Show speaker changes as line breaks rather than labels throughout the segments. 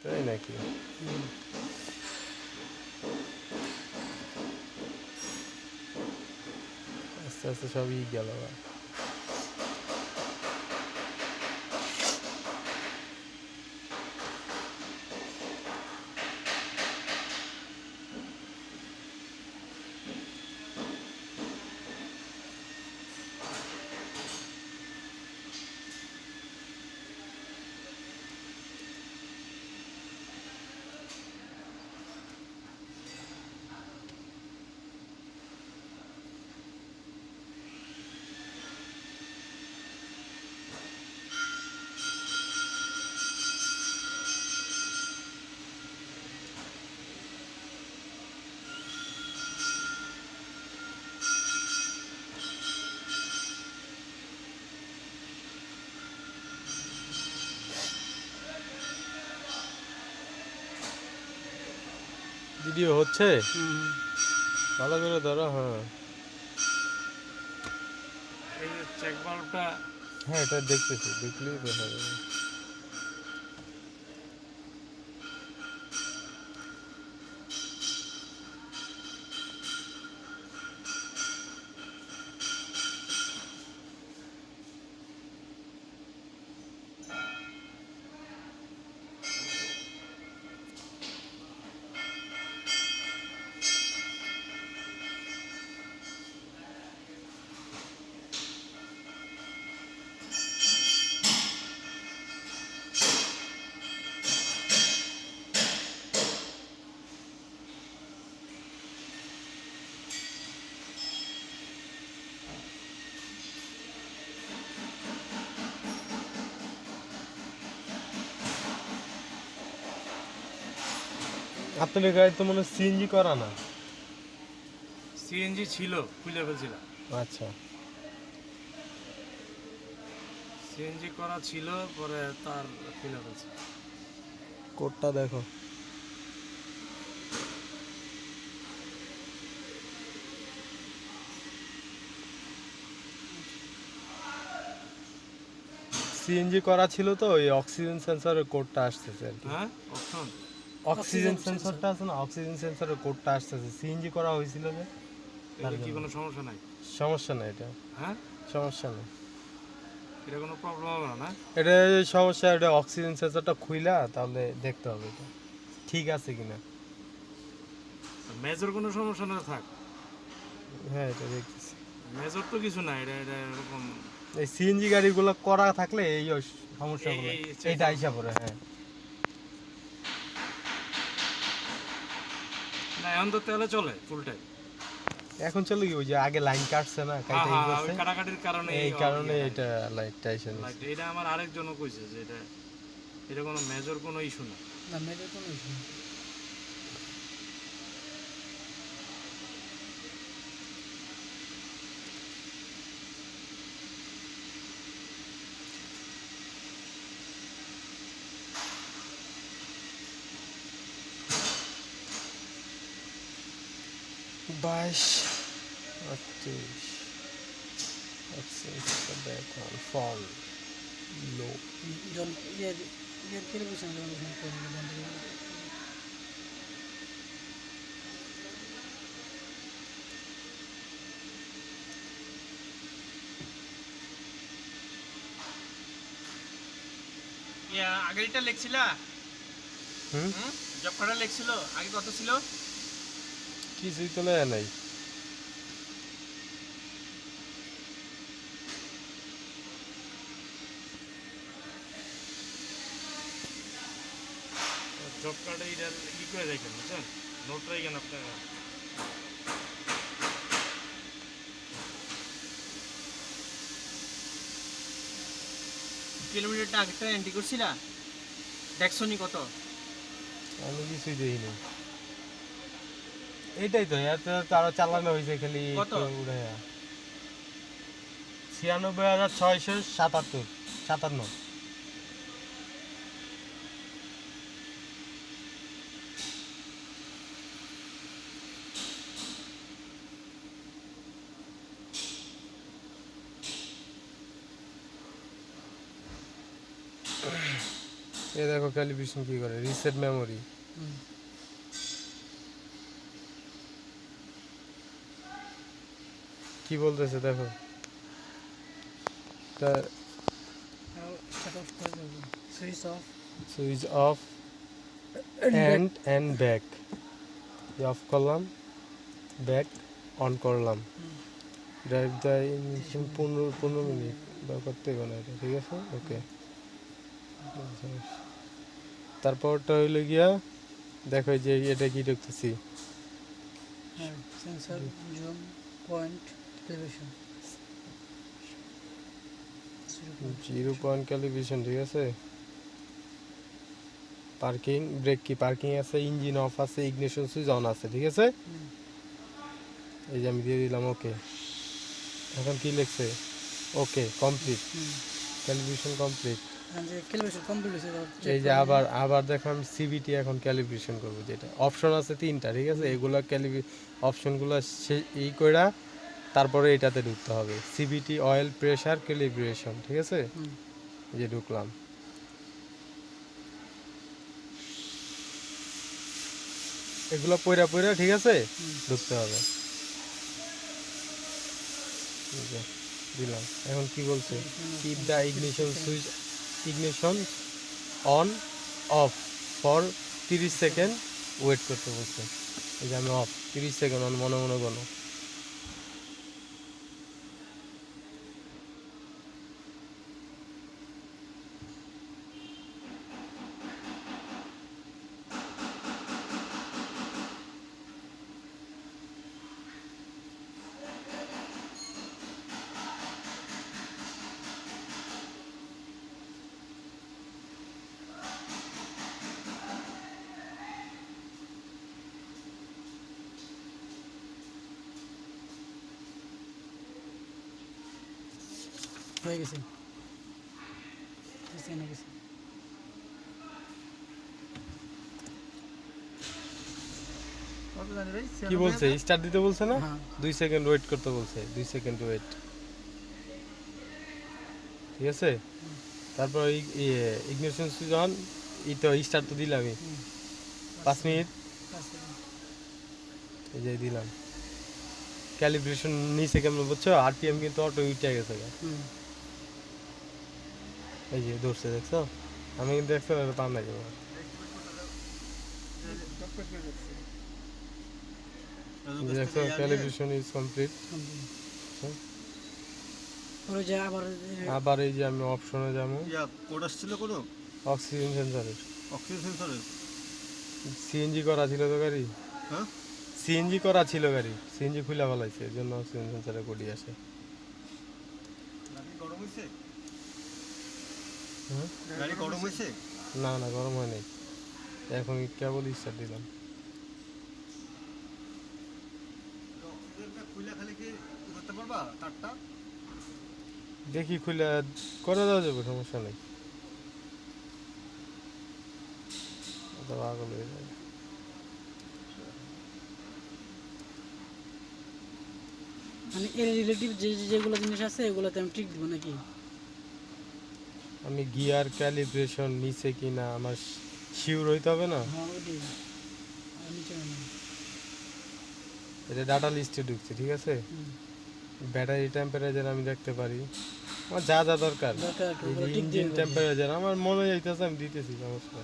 তাই নাকি? আস্তে আস্তে সবই গেল। ভিডিও হচ্ছে, ভালো করে ধরো। হ্যাঁ,
এই যে চেক বাল্বটা,
হ্যাঁ এটা দেখতেছি, দেখলেই দেখা যাবে। আপনাদের গাড়ি তো মনে হয় সিএনজি করা না?
সিএনজি ছিল, খুলে ফেলছিলাম।
আচ্ছা,
সিএনজি করা ছিল, পরে তার খুলে ফেলছি।
কোডটা দেখো। সিএনজি করা ছিল তো ওই অক্সিজেন সেন্সরের কোডটা আসতেছে আর কি।
হ্যাঁ, অপশন
অক্সিজেন সেন্সরটা আছে না, অক্সিজেন সেন্সরের কোডটা আসতেছে। সিএনজি করা হয়েছিল যে তার
এটা কি
জন্য।
কোনো সমস্যা নাই?
সমস্যা নেই এটা,
হ্যাঁ,
সমস্যা নেই।
এটা কোনো প্রবলেম হবে না? না,
এটা সমস্যা, এটা অক্সিজেন সেন্সরটা খুইলা তাহলে দেখতে হবে এটা ঠিক আছে কিনা।
মেজর কোনো সমস্যা না থাক।
হ্যাঁ এটা দেখতেছি।
মেজর তো কিছু না, এটা এটা এরকম।
এই সিএনজি গাড়িগুলো করা থাকলে এই সমস্যাগুলো
এই
এইটা আইসা পড়ে। হ্যাঁ,
না, এখন তো তেলে চলে ফুল টাইম।
এখন চলে কি ওই যে আগে লাইন কাটছে না,
হ্যাঁ
কাইটা ই
হ্যাঁ, ওই
করছে,
কাটাকাটির কারণে
এই কারণে এটা লাইটটা আইসা
লাইট।
নিচ্ছে।
এটা আমার আরেকজনও কইছে যে এটা এটা কোনো মেজর কোনো ইস্যু না।
না, মেয়েদের কোনো ইস্যু নেই।
বাইশ, 38, ফল লো।
জল ইয়ের ইয়ের কেড়ে বসে জল বন্ধ করে দিল।
আগেরটা লেখছিলা?
হুম,
জব কার্ডে লেখছিল আগে কত ছিল?
কিছুই তো নেয় নাই।
জব কার্ডে এটা ই করে রাখেন, বুঝছেন? নোট রাখেন আপনার।
কিলোমিটারটা আগেরটা এন্ট্রি করছিলা? দেখছনি কত?
আমি কিছুই দেখিনি। এইটাই তো, এত তারা চালানো হয়েছে খালি
কত?
উড়ে। 96,677, 57। এ দেখো ক্যালিব্রেশন কি করে, রিসেট মেমোরি।
হুম
কি বলতেছে দেখো, তা
স্টার্ট অফ করে দেবো, switch off
switch off and back, of করলাম, ব্যাক অন করলাম, ড্রাইভ দ্য ইঞ্জিন 15 মিনিট বা করতে হবে না এটা, ঠিক আছে ওকে। তারপরটা হইলো গিয়া দেখো এই যে এটা কি দেখতেছি,
হ্যাঁ sensor zoom point calibration
0 point calibration, ঠিক আছে। পার্কিং, ব্রেক কি পার্কিং আছে, ইঞ্জিন অফ আছে, ইগনিশন সুইচ অন আছে, ঠিক আছে। এই যে আমি দিয়ে দিলাম ওকে। এখন কি লিখছে, ওকে কমপ্লিট, ক্যালিব্রেশন কমপ্লিট।
যে ক্যালিব্রেশন কমপ্লিট হয়েছে
এই যে আবার দেখো আমি সিবিটি এখন ক্যালিব্রেশন করব, যেটা অপশন আছে 3টা, ঠিক আছে। এগুলা অপশনগুলো এই কইরা তারপরে এটাতে ঢুকতে হবে, সিবিটি অয়েল প্রেসার ক্যালিব্রেশন, ঠিক আছে। এই যে ঢুকলাম, এগুলো পয়রা ঠিক আছে ঢুকতে হবে। এই যে দিলাম, এখন কি বলছে, keep the ignition switch ignition on off for 30 second wait করতে বলছে। এই যে আমি অফ 30 সেকেন্ড অন, মনে মনে গণ।
হয়ে গেছে, হয়ে গেছে। কত জানি ভাই
কি বলছে, স্টার্ট দিতে বলছে না,
হ্যাঁ
2 সেকেন্ড ওয়েট করতে বলছে, 2 সেকেন্ড ওয়েট, ঠিক আছে। তারপর ইগনিশন সুইচ অন, তো স্টার্ট তো দিলামই, 5 মিনিট, এই যে দিলাম। ক্যালিব্রেশন নিচে কেমন বুঝছো, আরপিএম কিন্তু অটো উঠে গেছে। এই যে ধরছে, দেখছো, আমি কিন্তু দেখছো পাম না যাবো। দেখছো ক্যালিব্রেশন ইজ কমপ্লিট।
ওই যে
আবার এই যে আমি অপশনে যাবো,
কোড আসছিল কোনো
অক্সিজেন সেন্সরের,
অক্সিজেন সেন্সরের।
সিএনজি করা ছিল তো গাড়ি,
হ্যাঁ
সিএনজি করা ছিল গাড়ি, সিএনজি খুলে ফেলাইছে, এর জন্য অক্সিজেন সেন্সরে কোডি আসে।
গাড়ি গরম হয়েছে,
হ্যাঁ
গাড়ি গরম হয়েছে।
না না গরম হয় নাই, এখন কেবল স্টার্ট দিলাম।
অক্সিজেনটা খুলে খালি কি করতে পারবা তারটা?
দেখি খুলে করে দেওয়া যাবে, সমস্যা নেই, পাগল হয়ে যাবে।
মানে এর রিলেটিভ যেগুলো জিনিস আছে এগুলোতে আমি টিক দিব নাকি?
আমি গিয়ার ক্যালিব্রেশন নিচে কিনা আমার শিওর হইতে হবে না।
হ্যাঁ ওইটাই, আর নিচে না।
এটা ডাটা লিস্টে ঢুকছে, ঠিক আছে। ব্যাটারি টেম্পারেচার আমি দেখতে পারি, আমার যা যা দরকার। এই যে ইঞ্জিন টেম্পারেচার আমার মনে যাইতেছে, আমি দিতেছি, সমস্যা।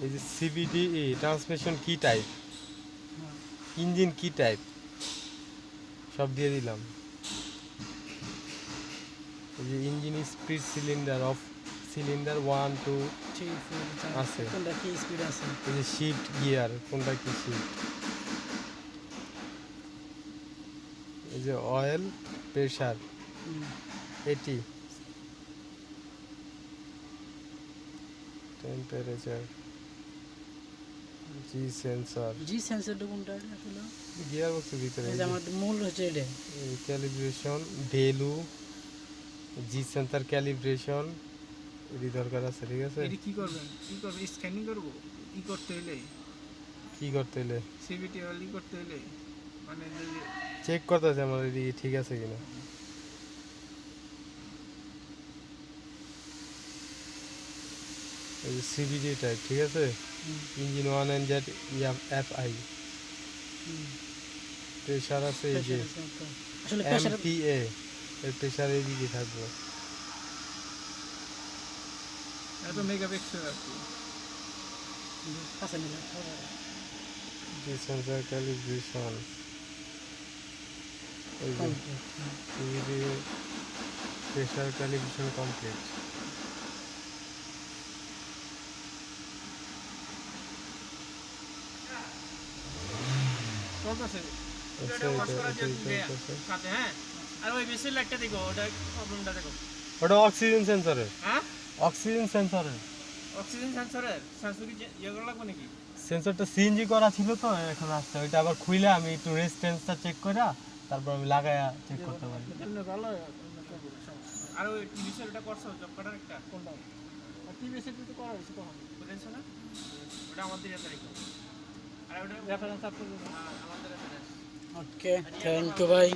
এই যে সিবিডি ট্রান্সমিশন কি টাইপ, ইঞ্জিন কি টাইপ, সব দিয়ে দিলাম। এই যে engine speed, cylinder of, cylinder 1 2 আছে।
কোনটা কি স্পিড আছে,
এই যে শিফট গিয়ার কোনটা কি শিফট, এই যে অয়েল প্রেসার 80, টেম্পারেচার, জি সেন্সর,
জি সেন্সরটা কোনটা আসলে?
গিয়ার বক্সের ভিতরে।
এই যে আমার মূল হচ্ছে এটা,
এই ক্যালিব্রেশন ভ্যালু, জি সেন্সর ক্যালিব্রেশন এটি দরকার আছে, ঠিক আছে।
এটা কি করবেন, কি করবেন, স্ক্যানিং করবো, কি করতে হলে,
কি করতে হলে
সিবিটি অলি করতে হলে, মানে যদি
চেক করতেছে আমার এটি ঠিক আছে কিনা। এই যে সিবিটি টাইপ, ঠিক আছে, ইঞ্জিন 1NZ EFI, প্রেশার আছে এই যে
আসলে প্রেসার
MPA, এর প্রেশার এইদিকে থাকবে।
এত মেগাপিক্সেল আর কি।
কাছে নিলাম
সেন্সর ক্যালিব্রেশন, এই যে সিবিটি প্রেশার ক্যালিব্রেশন কমপ্লিট।
চলতেছে
সাথে হ্যাঁ। আর ওই বেসের লাইটটা দেখো, ওটা প্রবলেমটা দেখো।
ওটা অক্সিজেন সেন্সরের,
হ্যাঁ
অক্সিজেন সেন্সরের
অক্সিজেন সেন্সরের সেন্সর কি ইয়ে করা লাগবে নাকি?
সেন্সরটা সিএনজি করা ছিল তো এখন আসছে, ওইটা আবার খুইলে আমি একটু রেজিস্ট্যান্সটা চেক করে তারপর আমি লাগায়া চেক করতে পারি।
এমনি ভালো হয়, এমনি করবো, সমস্যা নাই।
আর ওই টিভিসের ওটা করছো জব কাটার একটা
কোনটা? আর টিভিএস তো করা হয়েছে তখন।
বুঝেছো না? ওটা আমাদের তারিখ। আর ওটা
রেফারেন্স আপনার
আমাদের রেফারেন্স।
ওকে থ্যাংক ইউ ভাই।